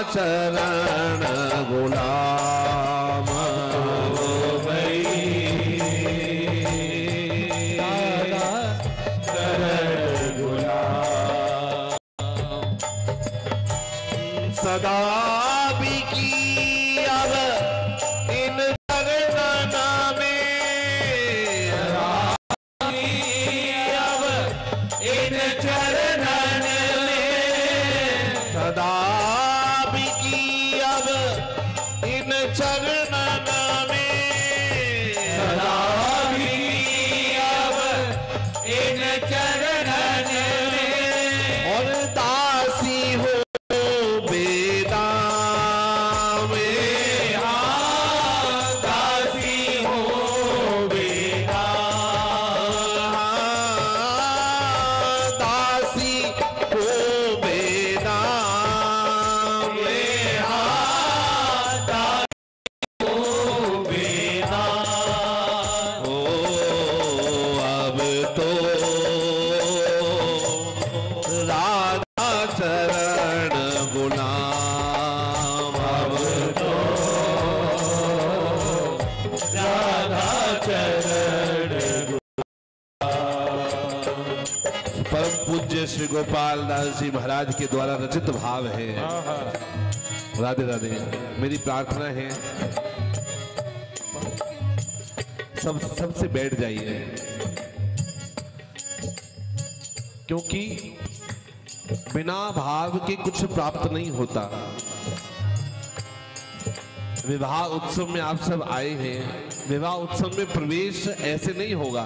चरण गुलाम भई चरण गुलाम सदा बिकी अब इन चरणन में अब इन चरणन में सदा बिकी अब इन चरणन में सदा बिकी अब इन चरणन में और दासी हो बेदा में दासी हो बेदा दासी हो बेदा में दासी हो बेदा ओ अब तो राधा चरण गुलाम अब तो राधा चरण परम पूज्य श्री गोपाल दास जी महाराज के द्वारा रचित भाव है। राधे राधे। मेरी प्रार्थना है सबसे बैठ जाइए, क्योंकि बिना भाव के कुछ प्राप्त नहीं होता। विवाह उत्सव में आप सब आए हैं, विवाह उत्सव में प्रवेश ऐसे नहीं होगा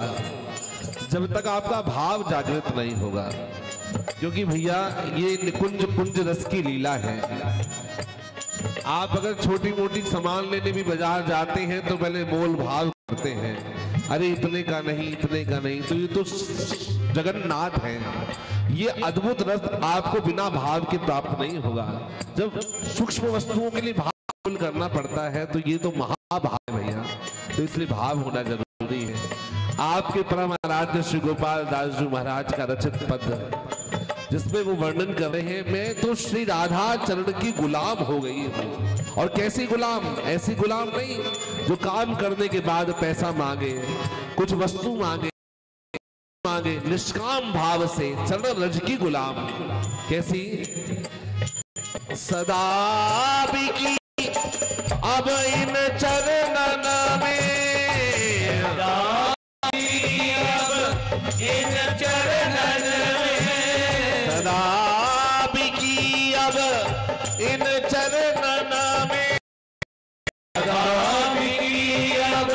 जब तक आपका भाव जागृत नहीं होगा, क्योंकि भैया ये निकुंज कुंज रस की लीला है। आप अगर छोटी मोटी सामान लेने भी बाजार जाते हैं तो पहले मोल भाव करते हैं, अरे इतने का नहीं, इतने का नहीं, तो ये तो जगन्नाथ है। ये अद्भुत रस आपको बिना भाव के प्राप्त नहीं होगा। जब सूक्ष्म वस्तुओं के लिए भाव करना पड़ता है तो ये तो महाभाव है भैया, तो इसलिए भाव होना जरूरी है। आपके परम आराध्य श्री गोपाल दास जी महाराज का रचित पद जिसमें वो वर्णन कर रहे हैं, मैं तो श्री राधा चरण की गुलाम हो गई हूँ। और कैसी गुलाम? ऐसी गुलाम नहीं जो काम करने के बाद पैसा मांगे, कुछ वस्तु मांगे, निष्काम भाव से चरण रज की गुलाम। कैसी? सदा बिकी अब इन चरणन में इन चरणन में सदा बिकी अब इन चरणन में सदा बिकी अब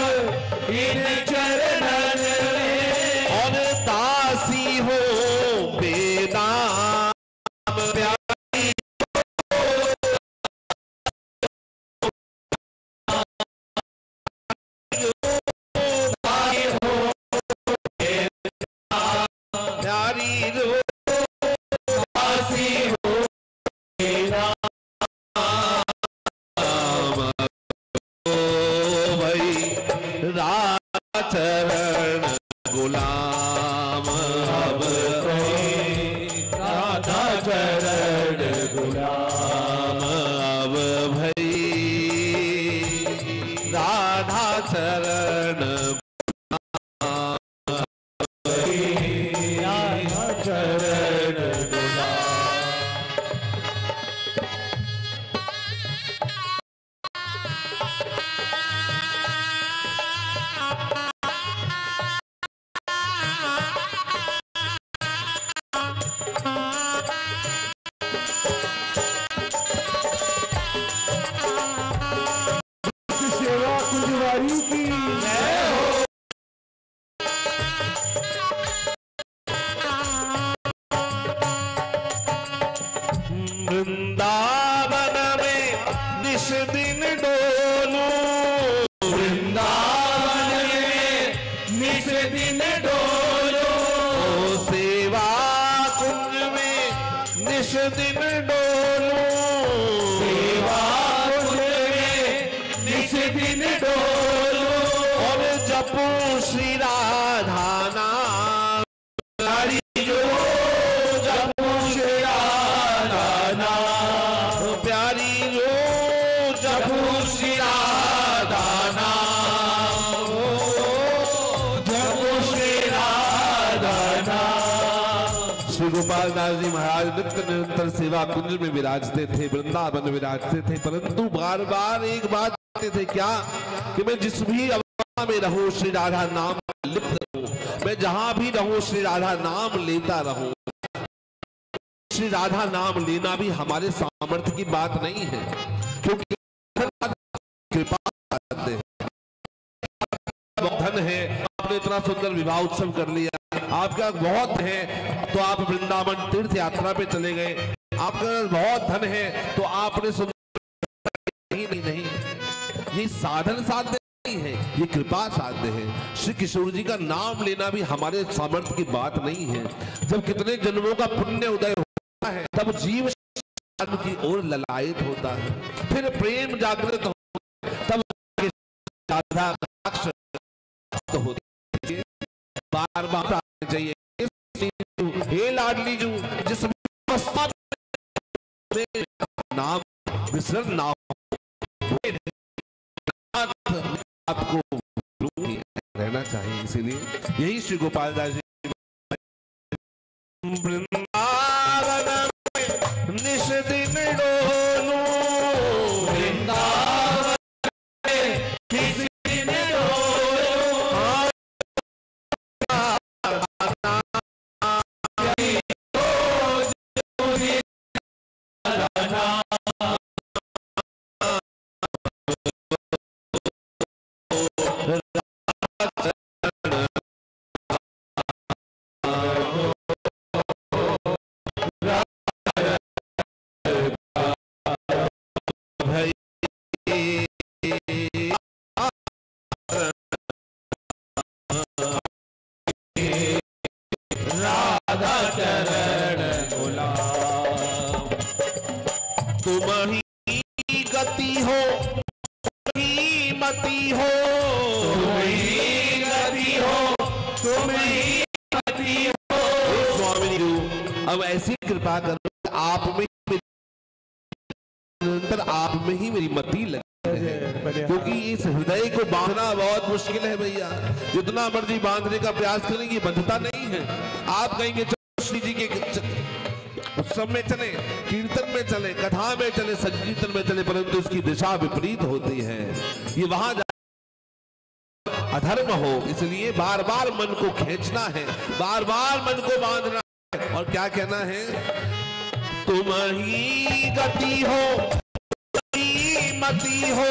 इन चरणन में और दासी हो बेदाम प्यारी चरण गुलाम अब राधा चरण गुलाम अब भई राधा चरण राधा चरण वृंदावन में निश दिन डोलू, वृंदावन में निश दिन डोलू, सेवा कुंज में निश दिन डोलू, सेवा कुंज में निश दिन डोलू और जपू श्री राधा नाम जो जपू श्री राधा नाम प्यारी गोपालदास जी महाराज नित्य निरंतर सेवा कुंज में विराजते थे, वृंदावन विराजते थे, परंतु बार बार एक बात कहते थे क्या कि मैं जिस भी अवस्था में रहूं श्री राधा नाम लिप्त रहूं, मैं जहां भी रहूं श्री राधा नाम लेता रहूं। श्री राधा नाम लेना भी हमारे सामर्थ्य की बात नहीं है, क्योंकि कृपा धन है, आपने इतना सुंदर विवाह उत्सव कर लिया, आपका बहुत है तो आप वृंदावन तीर्थ यात्रा पे चले गए, आपका बहुत धन है तो आपने सुंदर नहीं, ये साधन साध्य नहीं है, ये कृपा साध्य है। श्री किशोर जी का नाम लेना भी हमारे सामर्थ्य की बात नहीं है। जब कितने जन्मों का पुण्य उदय होता है तब जीव की ओर ललायत होता है, फिर प्रेम जागृत होता है, तब राधा होती है। बार बार चाहिए हे लाडली जू जिस नाम विसरण ना आपको रहना चाहिए, इसीलिए यही श्री गोपालदास जी वृंदावन निश दिन डोलू, वृंदावन निश दिन अब ऐसी कृपा करो आप में निरंतर आप में ही मेरी मति लगी है, क्योंकि इस हृदय को बांधना बहुत मुश्किल है भैया। जितना मर्जी बांधने का प्रयास करेंगे बंधता नहीं है। आप कहेंगे चलो श्री जी के उत्सव में चले, कीर्तन में चले, कथा में चले, संकीर्तन में चले, परंतु इसकी दिशा विपरीत होती है, ये वहां अधर्म हो। इसलिए बार बार मन को खींचना है, बार बार मन को बांधना है। और क्या कहना है, तुम ही गति हो, तुम ही मति हो,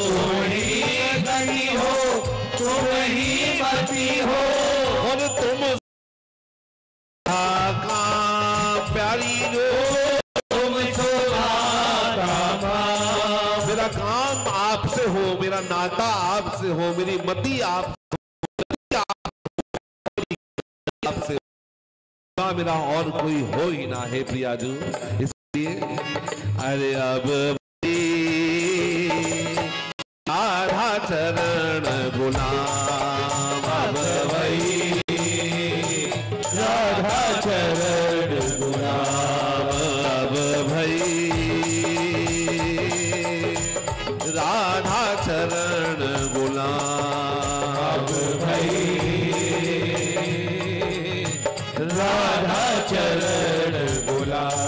तुम ही गति हो, तुम ही मति हो, और तुम प्यारी जो तुम मेरा काम आपसे हो, मेरा नाता आपसे हो, मेरी मति आपसे, मेरा और कोई हो ही ना है प्रियाजू। इसलिए अरे अब राधा चरण गुलाम, अब वही राधा चरण गुलाम, अब भई राधा चरण गुलाम, अब भई राधा चरण गुलाम।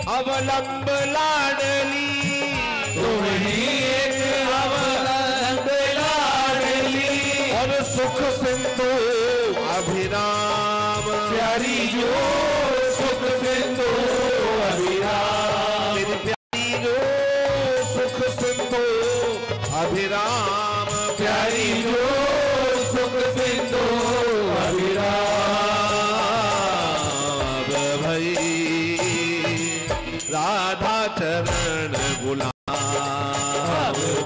अवलंब लाडली, तुम ही एक अवलंब लाडली, और सुख सिंधु अभिराम प्यारी जो सुख सिंधु अभिराम, मेरी प्यारी जो सुख सिंधु अभिराम, प्यारी जो सुख सिंधु अभिराम। राधा चरण गुलाम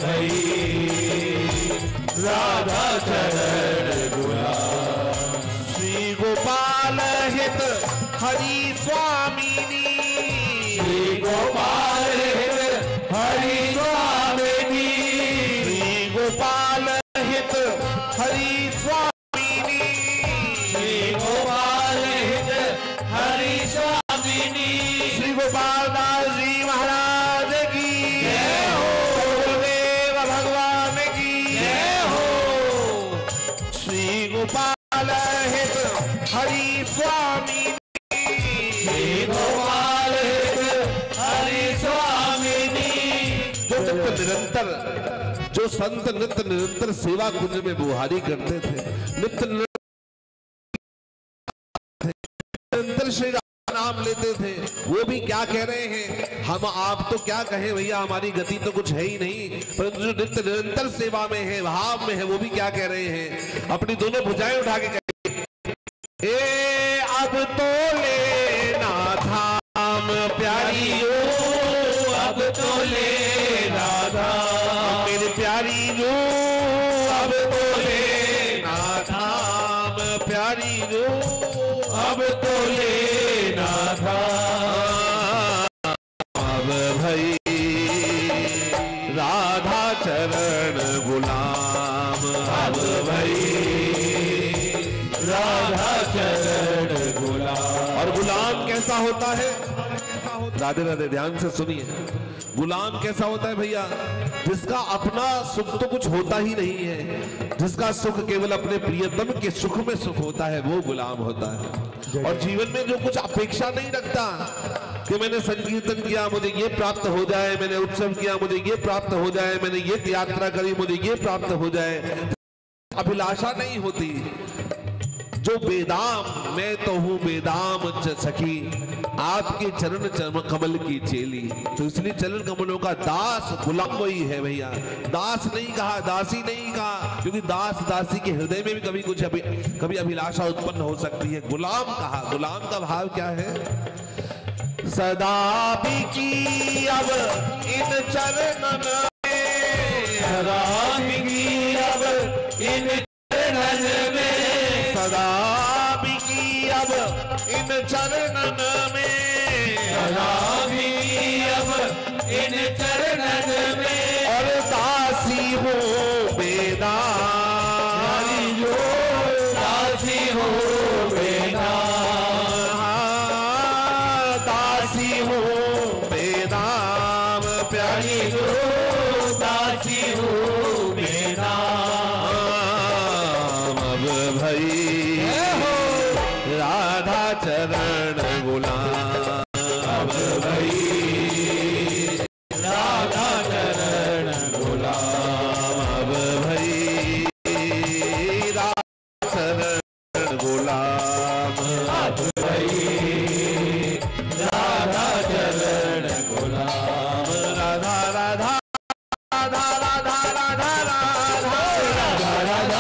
भई, राधा चरण गुलाम। श्री गोपाल हित हरि स्वामिनी, श्री गोपाल हित हरि स्वामिनी, श्री गोपाल हित हरि स्वामिनी, श्री गोपाल हित हरि स्वामिनी। श्री गोपाल दास जी महाराज की जय हो, गुरुदेव भगवान की जय हो। श्री गोपाल हित हरि स्वामिनी, श्री गोपाल हित हरि स्वामिनी। जो निरंतर, जो संत नित्य निरंतर सेवा कुंज में बुहारी करते थे, नित्य निरंतर श्री राम नाम लेते थे, वो भी क्या कह रहे हैं, हम आप तो क्या कहें भैया, हमारी गति तो कुछ है ही नहीं, परंतु जो नित्य निरंतर सेवा में है, भाव में है, वो भी क्या कह रहे हैं, अपनी दोनों भुजाएं उठा के ए अब तो लेना धाम प्यारियों, अब तो लेना धाम मेरे प्यारियों, अब तो लेना धाम प्यारियों, अब तो लेना धाम। अब भई राधा चरण गुलाम, अब भई राधा चरण गुलाम। और गुलाम कैसा होता है, राधे राधे, ध्यान से सुनिए। गुलाम कैसा होता है भैया, जिसका अपना सुख तो कुछ होता ही नहीं है, जिसका सुख केवल अपने प्रियतम के सुख में सुख होता है, वो गुलाम होता है। और जीवन में जो कुछ अपेक्षा नहीं रखता कि मैंने संकीर्तन किया मुझे ये प्राप्त हो जाए, मैंने उत्सव किया मुझे ये प्राप्त हो जाए, मैंने ये यात्रा करी मुझे ये प्राप्त हो जाए, अभिलाषा नहीं होती। जो बेदाम, मैं तो हूं बेदाम सखी, आपके चरण कमल की चेली। तो इसलिए चरण कमलों का दास गुलाम वही है भैया। दास नहीं कहा, दासी नहीं कहा, क्योंकि दास दासी के हृदय में भी कभी अभिलाषा उत्पन्न हो सकती है। गुलाम कहा। गुलाम का भाव क्या है, सदा बिकी अब इन चरणन में, सदा बिकी अब इन चरणन में, सदा बिकी अब इन चरणन में, सदा बिकी अब इन चरणन में। और दासी हो बेदाम, दासी हो बेदाम, दासी हो बेदाम प्यारी हो, दासी हो बेदाम। अब भई राधा चरण गुलाम, अब भई राधा चरण गुलाम, अब भई राधा चरण गुलाम, अब भई राधा चरण गुलाम। राधा राधा राधा राधा राधा राधा राधा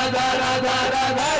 राधा राधा राधा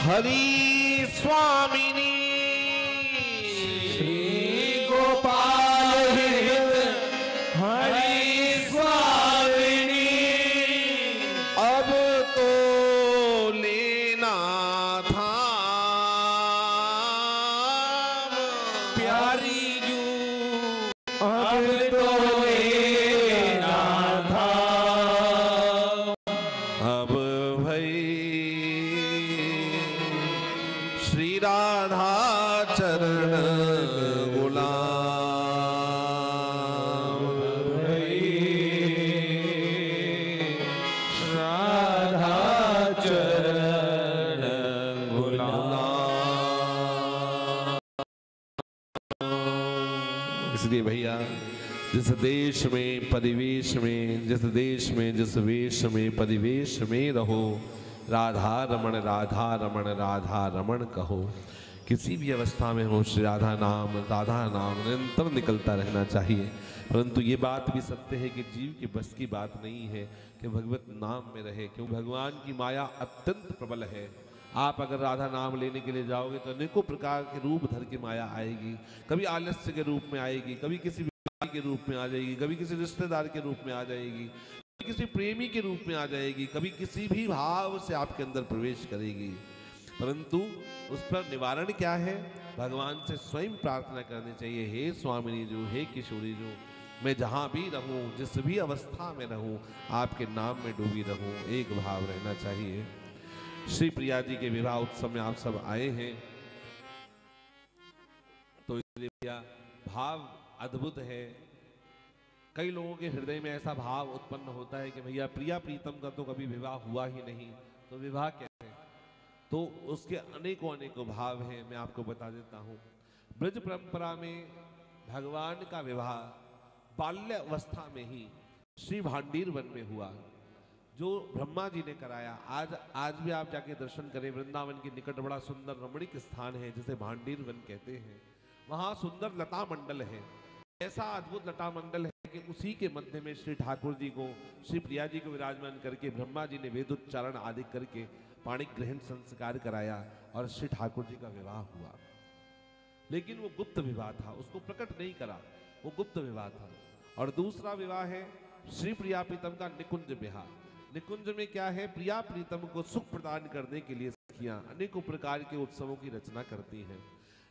हरि स्वामिनी श्री गोपाल हरि स्वामिनी। अब तो लेना था प्यारी जू, अब तो लेना था। अब भई श्री राधा चरण गुलाम। राधा चरण गुलाम। इसलिए भैया जिस देश में परिवेश में, जिस देश में जिस वेश में परिवेश में रहो, राधा रमण राधा रमण राधा रमण कहो। किसी भी अवस्था में हो श्री राधा नाम निरंतर निकलता रहना चाहिए। परंतु ये बात भी सत्य है कि जीव के बस की बात नहीं है कि भगवत नाम में रहे, क्योंकि भगवान की माया अत्यंत प्रबल है। आप अगर राधा नाम लेने के लिए जाओगे तो अनेकों प्रकार के रूप धर के माया आएगी। कभी आलस्य के रूप में आएगी, कभी किसी के रूप में आ जाएगी, कभी किसी रिश्तेदार के रूप में आ जाएगी, कभी किसी प्रेमी के रूप में आ जाएगी, कभी किसी भी भाव से आपके अंदर प्रवेश करेगी। परंतु उस पर निवारण क्या है? भगवान से स्वयं प्रार्थना करनी चाहिए, हे स्वामिनी जो, हे किशोरी जो, मैं जहाँ भी रहूँ, जिस भी अवस्था में रहूँ, आपके नाम में डूबी रहूँ, एक भाव रहना चाहिए। श्री प्रिया जी के विवाह उत्सव में आप सब आए हैं, तो इसलिए भैया भाव अद्भुत है। कई लोगों के हृदय में ऐसा भाव उत्पन्न होता है कि भैया प्रिया प्रीतम का तो कभी विवाह हुआ ही नहीं, तो विवाह क्या है? तो उसके अनेकों अनेकों भाव हैं। मैं आपको बता देता हूँ। ब्रज परंपरा में भगवान का विवाह बाल्य अवस्था में ही श्री भांडीर वन में हुआ, जो ब्रह्मा जी ने कराया। आज भी आप जाके दर्शन करें, वृंदावन के निकट बड़ा सुंदर रमणीक स्थान है जिसे भांडीर वन कहते हैं। वहाँ सुंदर लता मंडल है, ऐसा अद्भुत लता मंडल है कि उसी के मध्य में श्री ठाकुर जी को, श्री प्रिया जी को विराजमान करके ब्रह्मा जी ने वेदोच्चारण आदि करके पाणिक ग्रहण संस्कार कराया और श्री ठाकुर जी का विवाह हुआ। लेकिन वो गुप्त विवाह था, उसको प्रकट नहीं करा, वो गुप्त विवाह था। और दूसरा विवाह है श्री प्रिया प्रीतम का निकुंज विवाह। निकुंज में क्या है? प्रिया प्रीतम को सुख प्रदान करने के लिए सखियां अनेकों प्रकार के उत्सवों की रचना करती हैं।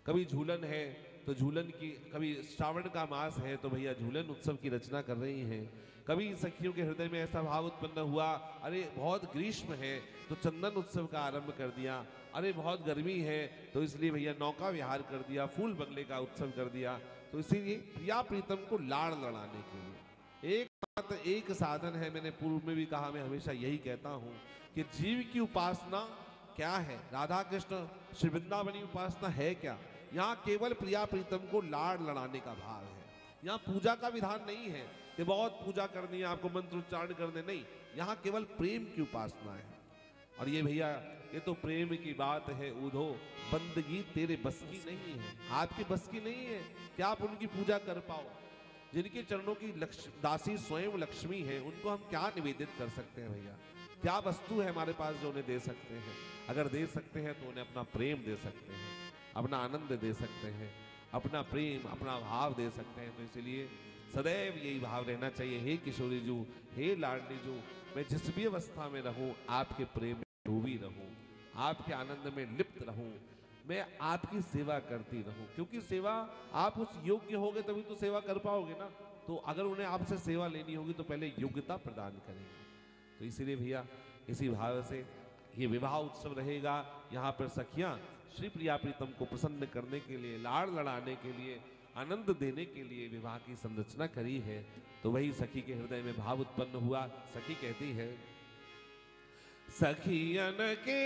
कभी झूलन है तो झूलन की, कभी श्रावण का मास है तो भैया झूलन उत्सव की रचना कर रही हैं। कभी सखियों के हृदय में ऐसा भाव उत्पन्न हुआ, अरे बहुत ग्रीष्म है तो चंदन उत्सव का आरंभ कर दिया, अरे बहुत गर्मी है तो इसलिए भैया नौका विहार कर दिया, फूल बंगले का उत्सव कर दिया। तो इसीलिए प्रिया प्रीतम को लाड़ लड़ाने के लिए एक साधन है। मैंने पूर्व में भी कहा, मैं हमेशा यही कहता हूँ कि जीव की उपासना क्या है? राधा कृष्ण श्री वृंदावनी उपासना है क्या? यहाँ केवल प्रिया प्रीतम को लाड़ लड़ाने का भाव है। यहाँ पूजा का विधान नहीं है कि बहुत पूजा करनी है, आपको मंत्र उच्चारण करने, नहीं। यहाँ केवल प्रेम की उपासना है। और ये भैया ये तो प्रेम की बात है, उधो बंदगी तेरे बस की नहीं है, आपके बस की नहीं है कि आप उनकी पूजा कर पाओ। जिनके चरणों की दासी स्वयं लक्ष्मी है, उनको हम क्या निवेदित कर सकते हैं भैया? क्या वस्तु है हमारे पास जो उन्हें दे सकते हैं? अगर दे सकते हैं तो उन्हें अपना प्रेम दे सकते हैं, अपना आनंद दे सकते हैं, अपना प्रेम, अपना भाव दे सकते हैं। तो इसलिए सदैव यही भाव रहना चाहिए, हे किशोरी जू, हे लाडली जू, मैं जिस भी अवस्था में रहूं आपके प्रेम में डूबी रहूं, आपके आनंद में लिप्त रहूं, मैं आपकी सेवा करती रहूं। क्योंकि सेवा, आप उस योग्य होगे तभी तो सेवा कर पाओगे ना। तो अगर उन्हें आपसे सेवा लेनी होगी तो पहले योग्यता प्रदान करेंगे। तो इसीलिए भैया इसी भाव से ये विवाह उत्सव रहेगा। यहाँ पर सखियां श्री प्रिया प्रीतम को प्रसन्न करने के लिए, लाड़ लड़ाने के लिए, आनंद देने के लिए विवाह की संरचना करी है। तो वही सखी के हृदय में भाव उत्पन्न हुआ। सखी कहती है, सखियन के